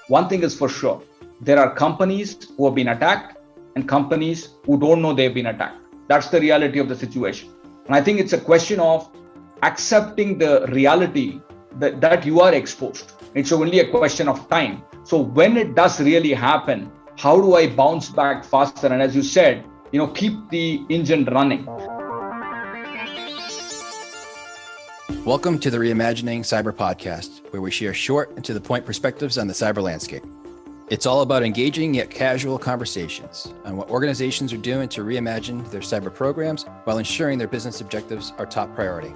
one thing is for sure. There are companies who have been attacked and companies who don't know they've been attacked. That's the reality of the situation. And I think it's a question of accepting the reality that you are exposed. It's only a question of time. So when it does really happen, how do I bounce back faster? And as you said, keep the engine running. Welcome to the Reimagining Cyber podcast, where we share short and to the point perspectives on the cyber landscape. It's all about engaging yet casual conversations on what organizations are doing to reimagine their cyber programs while ensuring their business objectives are top priority.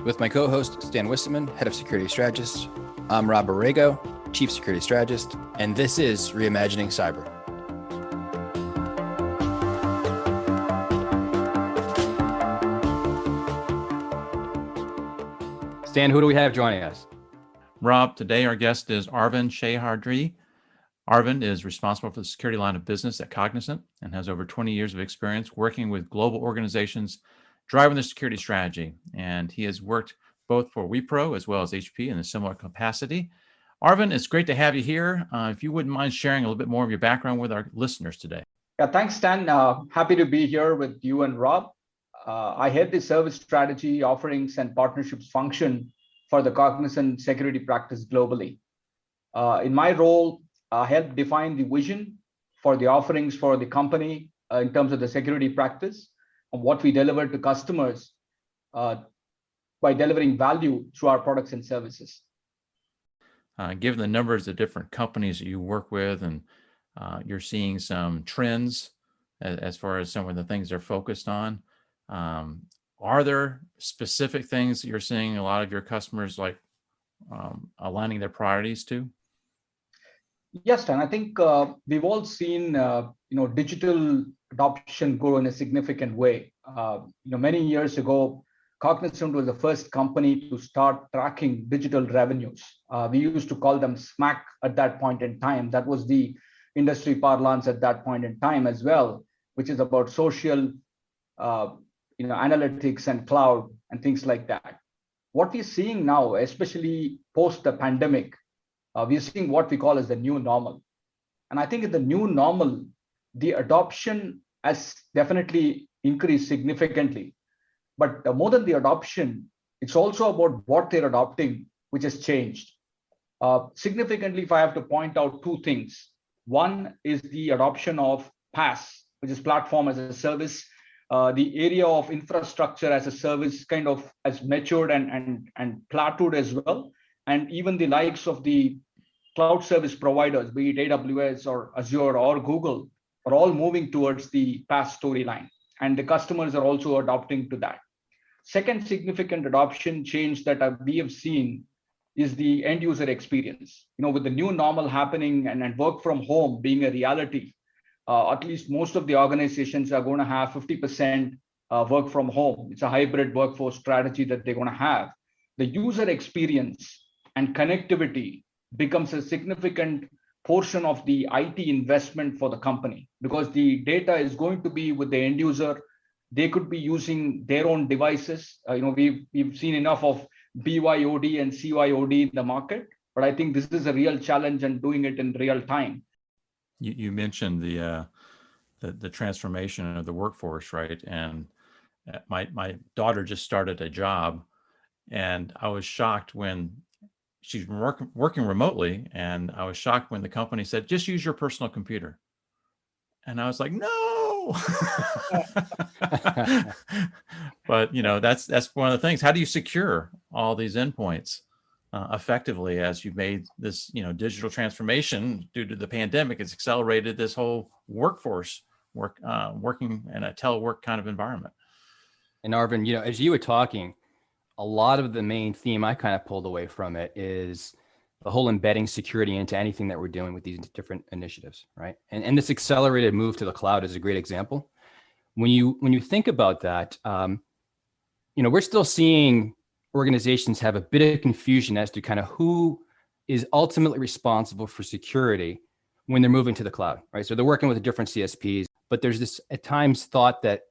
With my co-host, Stan Wisseman, Head of Security Strategist, I'm Rob Borrego, Chief Security Strategist, and this is Reimagining Cyber. Stan, who do we have joining us? Rob, today our guest is Arvind Seshadri. Arvind is responsible for the security line of business at Cognizant and has over 20 years of experience working with global organizations driving their security strategy. And he has worked both for Wipro as well as HP in a similar capacity. Arvind, it's great to have you here. If you wouldn't mind sharing a little bit more of your background with our listeners today. Yeah, thanks, Stan. Happy to be here with you and Rob. I head the service strategy, offerings, and partnerships function for the Cognizant security practice globally. In my role, I help define the vision for the offerings for the company in terms of the security practice and what we deliver to customers by delivering value through our products and services. Given the numbers of different companies that you work with, and you're seeing some trends as far as some of the things they're focused on, are there specific things that you're seeing a lot of your customers like aligning their priorities to? Yes, and I think we've all seen digital adoption grow in a significant way. Many years ago, Cognizant was the first company to start tracking digital revenues. We used to call them SMAC at that point in time. That was the industry parlance at that point in time as well, which is about social, analytics and cloud and things like that. What we're seeing now, especially post the pandemic, we're seeing what we call as the new normal. And I think in the new normal, the adoption has definitely increased significantly. But more than the adoption, it's also about what they're adopting, which has changed. Significantly, if I have to point out two things. One is the adoption of PaaS, which is platform as a service. The area of infrastructure as a service kind of has matured and plateaued as well. And even the likes of the cloud service providers, be it AWS or Azure or Google, are all moving towards the PaaS storyline. And the customers are also adopting to that. Second significant adoption change that we have seen is the end user experience. With the new normal happening and work from home being a reality, at least most of the organizations are going to have 50% work from home. It's a hybrid workforce strategy that they're going to have. The user experience and connectivity becomes a significant portion of the IT investment for the company because the data is going to be with the end user. They could be using their own devices. We've seen enough of BYOD and CYOD in the market, but I think this is a real challenge and doing it in real time. You mentioned the transformation of the workforce, right? And my daughter just started a job, and I was shocked when she's working remotely, and I was shocked when the company said, "Just use your personal computer," and I was like, "No." But that's one of the things. How do you secure all these endpoints effectively as you've made this digital transformation due to the pandemic? It's accelerated this whole workforce working in a telework kind of environment. And Arvind, as you were talking, a lot of the main theme I kind of pulled away from it is the whole embedding security into anything that we're doing with these different initiatives, right? And this accelerated move to the cloud is a great example. When you think about that, we're still seeing organizations have a bit of confusion as to kind of who is ultimately responsible for security when they're moving to the cloud, right? So they're working with different CSPs, but there's this at times thought that,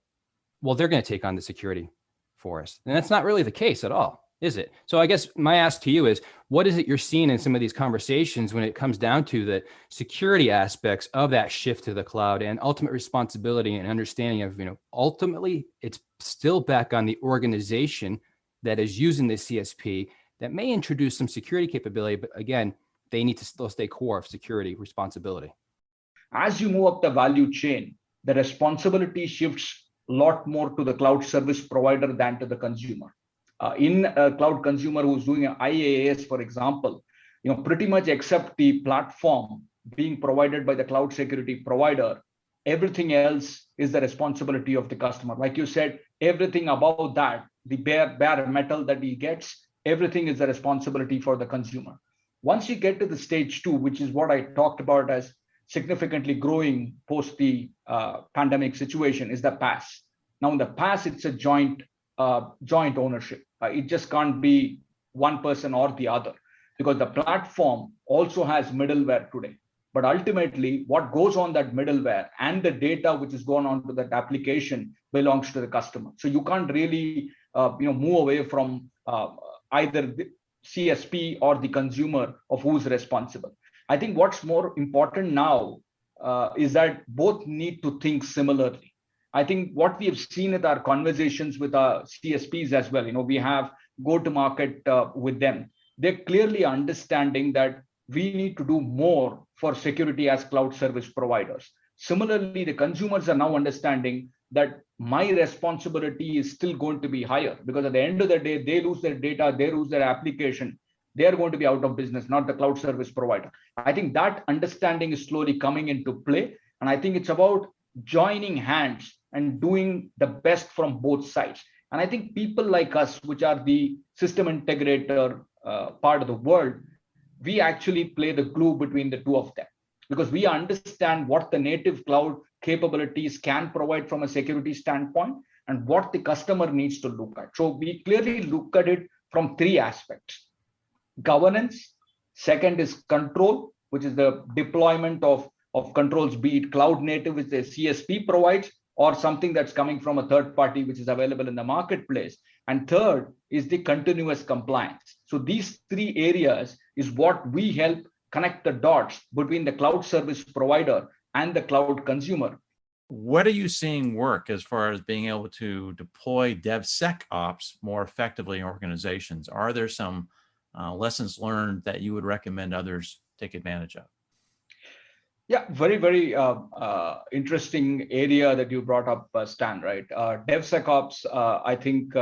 well, they're going to take on the security for us. And that's not really the case at all, is it? So I guess my ask to you is, what is it you're seeing in some of these conversations when it comes down to the security aspects of that shift to the cloud and ultimate responsibility and understanding of, ultimately it's still back on the organization that is using the CSP that may introduce some security capability, but again, they need to still stay core of security responsibility. As you move up the value chain, the responsibility shifts a lot more to the cloud service provider than to the consumer. In a cloud consumer who's doing an IaaS, for example, pretty much except the platform being provided by the cloud security provider, everything else is the responsibility of the customer. Like you said, everything above that, the bare metal that he gets, everything is the responsibility for the consumer. Once you get to the stage 2, which is what I talked about as significantly growing post the pandemic situation, is the PaaS. Now in the PaaS, it's a joint ownership. It just can't be one person or the other, because the platform also has middleware today. But ultimately, what goes on that middleware and the data which is going on to that application belongs to the customer. So you can't really move away from either the CSP or the consumer of who's responsible. I think what's more important now is that both need to think similarly. I think what we have seen at our conversations with our CSPs as well, we have go to market with them. They're clearly understanding that we need to do more for security as cloud service providers. Similarly, the consumers are now understanding that my responsibility is still going to be higher, because at the end of the day, they lose their data, they lose their application, they are going to be out of business, not the cloud service provider. I think that understanding is slowly coming into play. And I think it's about joining hands and doing the best from both sides. And I think people like us, which are the system integrator part of the world, we actually play the glue between the two of them, because we understand what the native cloud capabilities can provide from a security standpoint and what the customer needs to look at. So we clearly look at it from 3 aspects: governance, second is control, which is the deployment of controls, be it cloud native, which the CSP provides, or something that's coming from a third party, which is available in the marketplace. And third is the continuous compliance. So these 3 areas is what we help connect the dots between the cloud service provider and the cloud consumer. What are you seeing work as far as being able to deploy DevSecOps more effectively in organizations? Are there some lessons learned that you would recommend others take advantage of? Yeah, very, very interesting area that you brought up, Stan, right? DevSecOps, I think,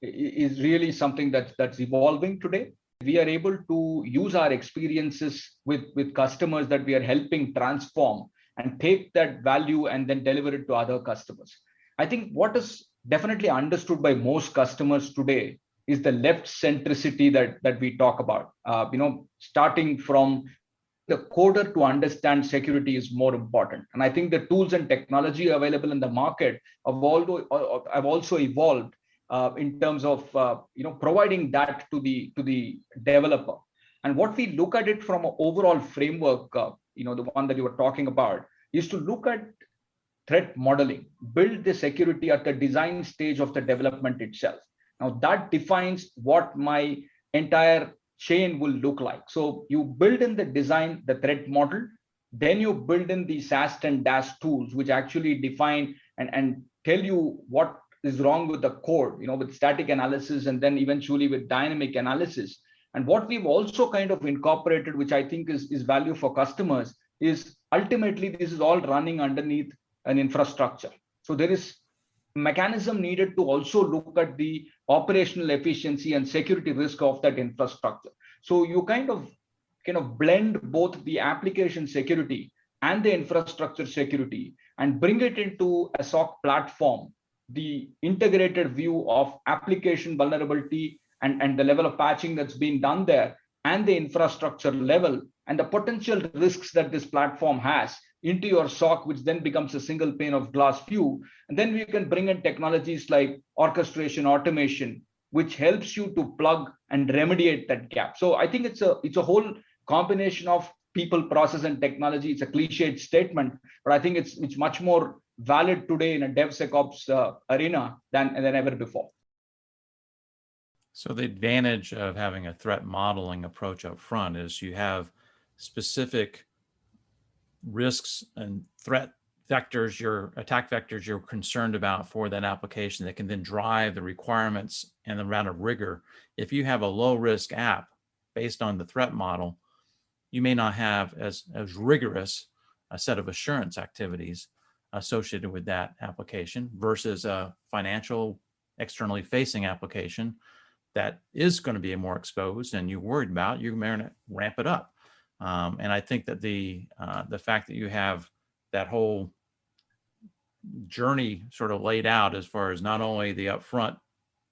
is really something that's evolving today. We are able to use our experiences with customers that we are helping transform and take that value and then deliver it to other customers. I think what is definitely understood by most customers today is the left centricity that we talk about. Starting from the coder to understand security is more important. And I think the tools and technology available in the market have also evolved in terms of providing that to the developer. And what we look at it from an overall framework, the one that you were talking about, is to look at threat modeling, build the security at the design stage of the development itself. Now that defines what my entire chain will look like. So you build in the design, the threat model, then you build in the SAST and DAST tools, which actually define and tell you what is wrong with the code, with static analysis and then eventually with dynamic analysis. And what we've also kind of incorporated, which I think is value for customers, is ultimately this is all running underneath an infrastructure. So there is mechanism needed to also look at the operational efficiency and security risk of that infrastructure. So you kind of blend both the application security and the infrastructure security and bring it into a SOC platform, the integrated view of application vulnerability and the level of patching that's being done there, and the infrastructure level and the potential risks that this platform has into your SOC, which then becomes a single pane of glass view. And then we can bring in technologies like orchestration, automation, which helps you to plug and remediate that gap. So I think it's a whole combination of people, process, and technology. It's a cliched statement, but I think it's much more valid today in a DevSecOps arena than ever before. So the advantage of having a threat modeling approach up front is you have specific risks and threat vectors, your attack vectors you're concerned about for that application that can then drive the requirements and the amount of rigor. If you have a low risk app based on the threat model, you may not have as rigorous a set of assurance activities associated with that application versus a financial externally facing application that is going to be more exposed and you're worried about, you may ramp it up. And I think that the fact that you have that whole journey sort of laid out as far as not only the upfront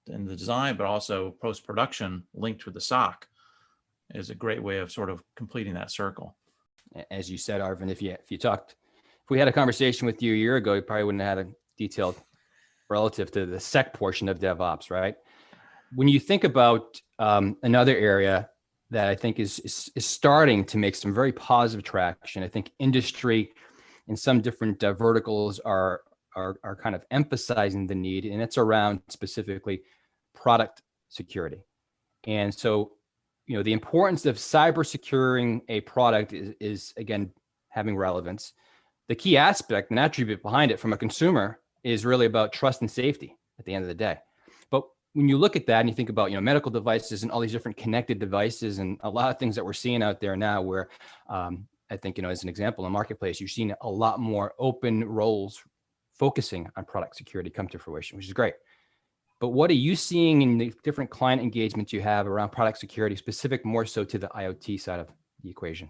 and the design, but also post-production linked with the SOC is a great way of sort of completing that circle. As you said, Arvind, if we had a conversation with you a year ago, you probably wouldn't have had a detailed relative to the SEC portion of DevOps, right? When you think about another area that I think is starting to make some very positive traction, I think industry and some different verticals are kind of emphasizing the need, and it's around specifically product security. And so, the importance of cyber securing a product is again having relevance. The key aspect and attribute behind it from a consumer is really about trust and safety at the end of the day. But when you look at that and you think about, medical devices and all these different connected devices and a lot of things that we're seeing out there now where I think, as an example, in the marketplace, you've seen a lot more open roles focusing on product security come to fruition, which is great. But what are you seeing in the different client engagements you have around product security, specific more so to the IoT side of the equation?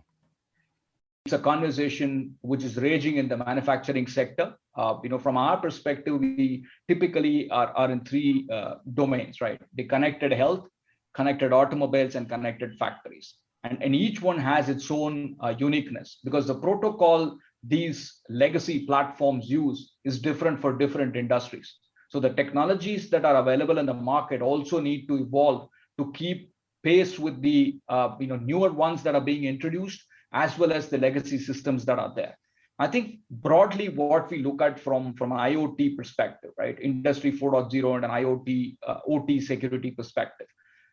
It's a conversation which is raging in the manufacturing sector. From our perspective, we typically are in three domains, right? The connected health, connected automobiles, and connected factories. And each one has its own uniqueness because the protocol these legacy platforms use is different for different industries. So the technologies that are available in the market also need to evolve to keep pace with the newer ones that are being introduced, as well as the legacy systems that are there. I think broadly what we look at from an IoT perspective, right? Industry 4.0 and an IoT OT security perspective.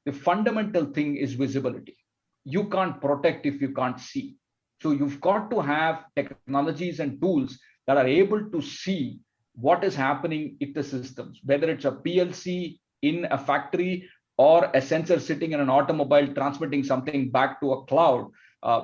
The fundamental thing is visibility. You can't protect if you can't see. So you've got to have technologies and tools that are able to see what is happening in the systems, whether it's a PLC in a factory or a sensor sitting in an automobile transmitting something back to a cloud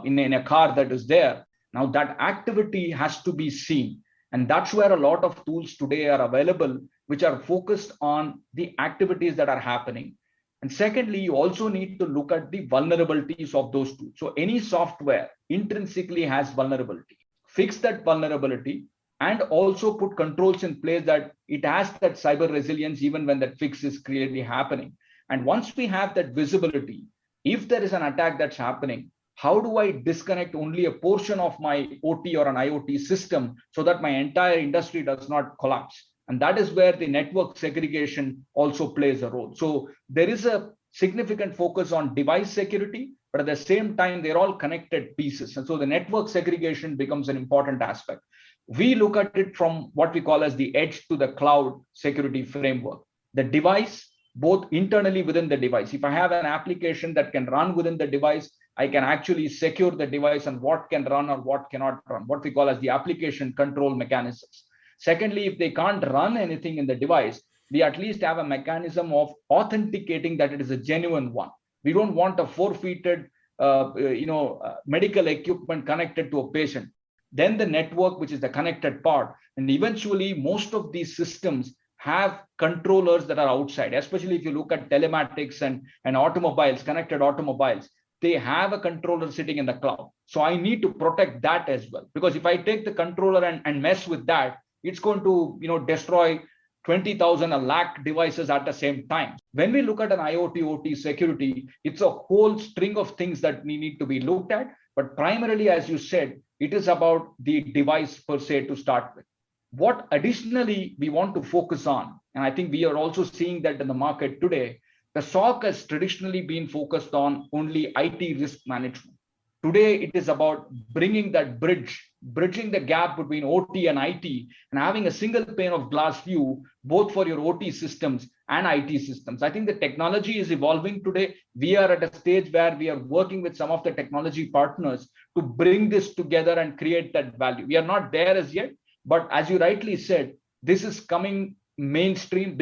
in a car that is there. Now that activity has to be seen. And that's where a lot of tools today are available, which are focused on the activities that are happening. And secondly, you also need to look at the vulnerabilities of those tools. So any software intrinsically has vulnerability. Fix that vulnerability and also put controls in place that it has that cyber resilience even when that fix is clearly happening. And once we have that visibility, if there is an attack that's happening, how do I disconnect only a portion of my OT or an IoT system so that my entire industry does not collapse? And that is where the network segregation also plays a role. So there is a significant focus on device security, but at the same time, they're all connected pieces. And so the network segregation becomes an important aspect. We look at it from what we call as the edge to the cloud security framework. The device, both internally within the device. If I have an application that can run within the device, I can actually secure the device and what can run or what cannot run, what we call as the application control mechanisms. Secondly, if they can't run anything in the device, we at least have a mechanism of authenticating that it is a genuine one. We don't want a forfeited medical equipment connected to a patient. Then the network, which is the connected part. And eventually, most of these systems have controllers that are outside, especially if you look at telematics and automobiles, connected automobiles. They have a controller sitting in the cloud. So I need to protect that as well. Because if I take the controller and mess with that, it's going to destroy 20,000, a lakh devices at the same time. When we look at an IoT, OT security, it's a whole string of things that need to be looked at. But primarily, as you said, it is about the device per se to start with. What additionally we want to focus on, and I think we are also seeing that in the market today, the SOC has traditionally been focused on only IT risk management. Today, it is about bringing that bridge bridging the gap between OT and IT and having a single pane of glass view, both for your OT systems and IT systems. I think the technology is evolving today. We are at a stage where we are working with some of the technology partners to bring this together and create that value. We are not there as yet, but as you rightly said, this is becoming mainstream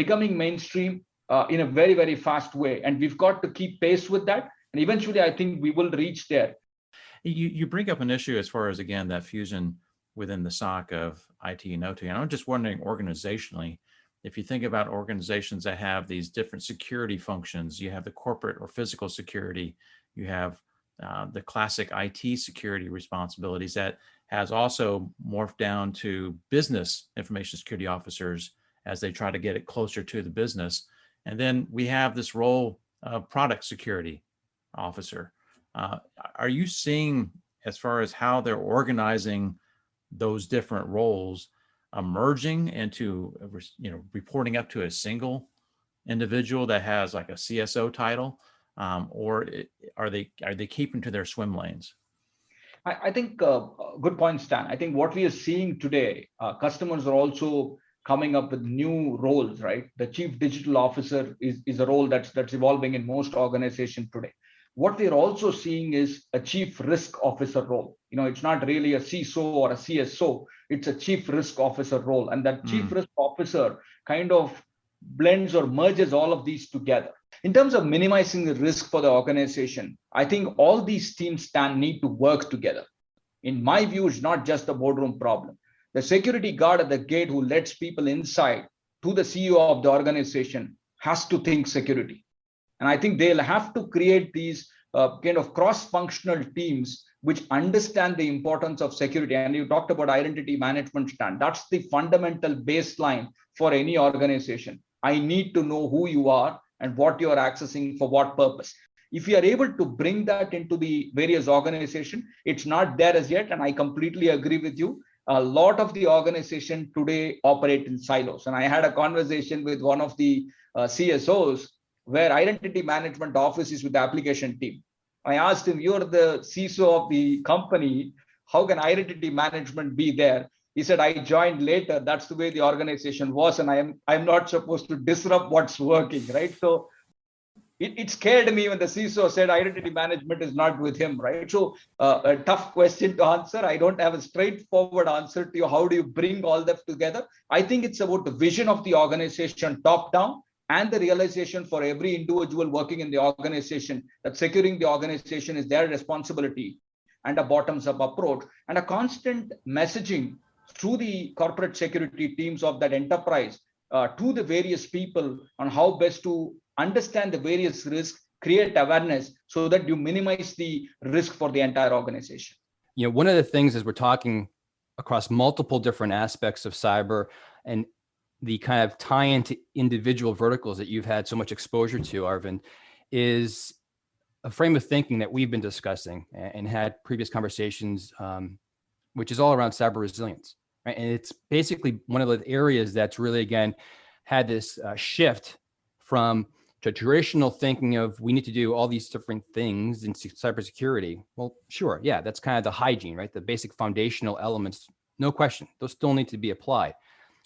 in a very, very fast way. And we've got to keep pace with that. And eventually, I think we will reach there. You bring up an issue as far as, again, that fusion within the SOC of IT and OT. And I'm just wondering organizationally, if you think about organizations that have these different security functions, you have the corporate or physical security, you have the classic IT security responsibilities that has also morphed down to business information security officers as they try to get it closer to the business. And then we have this role of product security officer. Are you seeing, as far as how they're organizing those different roles, emerging into, reporting up to a single individual that has like a CSO title, or are they keeping to their swim lanes? I think good point, Stan. I think what we are seeing today, customers are also coming up with new roles, right? The chief digital officer is a role that's evolving in most organizations today. What we're also seeing is a chief risk officer role. It's not really a CISO or a CSO, it's a chief risk officer role. And that chief risk officer kind of blends or merges all of these together. In terms of minimizing the risk for the organization, I think all these teams need to work together. In my view, it's not just a boardroom problem. The security guard at the gate who lets people inside to the CEO of the organization has to think security. And I think they'll have to create these kind of cross-functional teams which understand the importance of security. And you talked about identity management, Stan. That's the fundamental baseline for any organization. I need to know who you are and what you are accessing for what purpose. If you are able to bring that into the various organizations, it's not there as yet. And I completely agree with you. A lot of the organization today operate in silos. And I had a conversation with one of the CSOs where identity management office is with the application team. I asked him, you're the CISO of the company. How can identity management be there? He said, I joined later. That's the way the organization was. And I'm not supposed to disrupt what's working, right? So it scared me when the CISO said identity management is not with him, right? So a tough question to answer. I don't have a straightforward answer to you. How do you bring all that together? I think it's about the vision of the organization top down and the realization for every individual working in the organization that securing the organization is their responsibility, and a bottoms up approach and a constant messaging through the corporate security teams of that enterprise to the various people on how best to understand the various risks, create awareness so that you minimize the risk for the entire organization. One of the things as we're talking across multiple different aspects of cyber and the kind of tie into individual verticals that you've had so much exposure to, Arvind, is a frame of thinking that we've been discussing and had previous conversations, which is all around cyber resilience. Right? And it's basically one of the areas that's really, again, had this shift from traditional thinking of we need to do all these different things in cybersecurity. Well, sure. Yeah, that's kind of the hygiene, right? The basic foundational elements, no question. Those still need to be applied.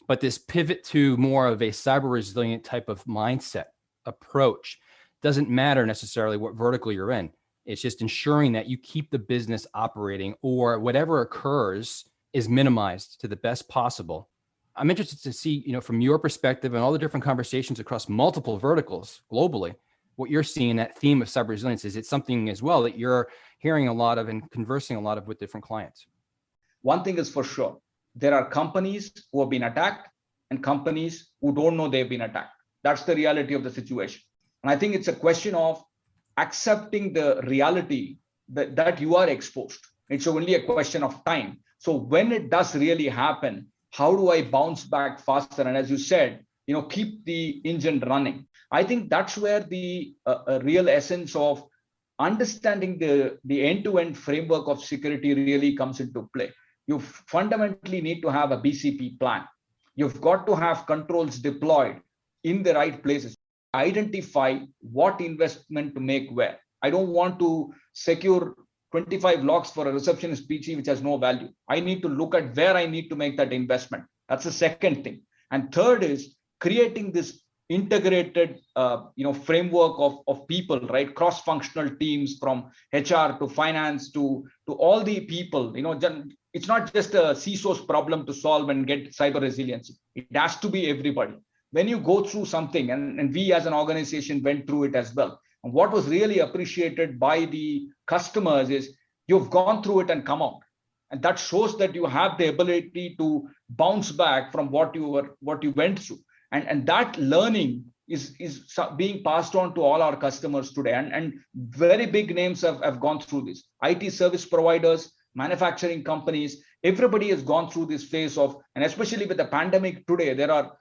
But this pivot to more of a cyber resilient type of mindset approach doesn't matter necessarily what vertical you're in. It's just ensuring that you keep the business operating or whatever occurs is minimized to the best possible. I'm interested to see, from your perspective and all the different conversations across multiple verticals globally, what you're seeing, that theme of cyber resilience. Is it something as well that you're hearing a lot of and conversing a lot of with different clients? One thing is for sure. There are companies who have been attacked and companies who don't know they've been attacked. That's the reality of the situation. And I think it's a question of accepting the reality that you are exposed. It's only a question of time. So when it does really happen, how do I bounce back faster? And as you said, keep the engine running. I think that's where the real essence of understanding the end-to-end framework of security really comes into play. You fundamentally need to have a BCP plan. You've got to have controls deployed in the right places. Identify what investment to make where. I don't want to secure 25 logs for a receptionist PC, which has no value. I need to look at where I need to make that investment. That's the second thing. And third is creating this integrated framework of people, right? Cross-functional teams from HR to finance to all the people. It's not just a CISO's problem to solve and get cyber resiliency. It has to be everybody. When you go through something, and we as an organization went through it as well. And what was really appreciated by the customers is you've gone through it and come out. And that shows that you have the ability to bounce back from what you went through. And that learning is being passed on to all our customers today. And very big names have gone through this. IT service providers, manufacturing companies, everybody has gone through this phase of, and especially with the pandemic today, there are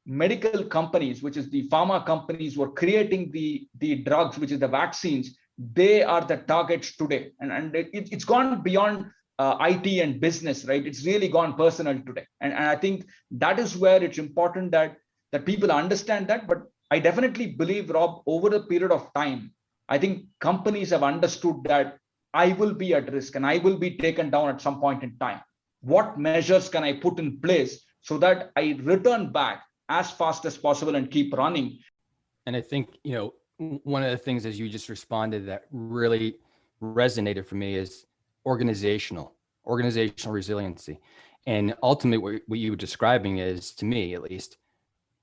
medical companies, which is the pharma companies who are creating the drugs, which is the vaccines. They are the targets today. And it's gone beyond IT and business, right? It's really gone personal today. And I think that is where it's important that people understand that. But I definitely believe, Rob, over a period of time, I think companies have understood that I will be at risk and I will be taken down at some point in time. What measures can I put in place so that I return back as fast as possible and keep running? And I think, one of the things as you just responded that really resonated for me is organizational resiliency. And ultimately what you were describing is, to me at least,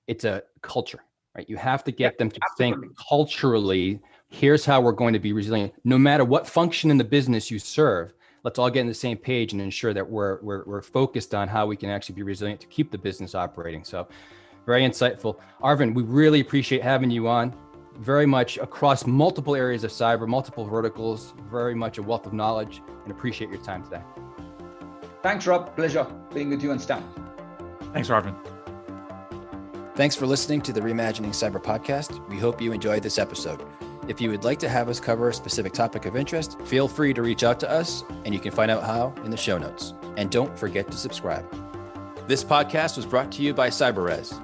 it's a culture, right? You have to get them to think culturally, here's how we're going to be resilient. No matter what function in the business you serve, let's all get on the same page and ensure that we're focused on how we can actually be resilient to keep the business operating. So very insightful. Arvind, we really appreciate having you on. Very much across multiple areas of cyber, multiple verticals, very much a wealth of knowledge, and appreciate your time today. Thanks, Rob. Pleasure being with you and Stan. Thanks, Arvind. Thanks for listening to the Reimagining Cyber podcast. We hope you enjoyed this episode. If you would like to have us cover a specific topic of interest, feel free to reach out to us, and you can find out how in the show notes. And don't forget to subscribe. This podcast was brought to you by CyberRes,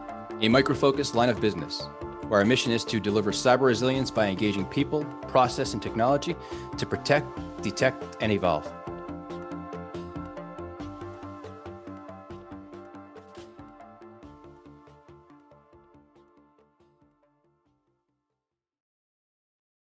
a micro-focused line of business, where our mission is to deliver cyber resilience by engaging people, process, and technology to protect, detect, and evolve.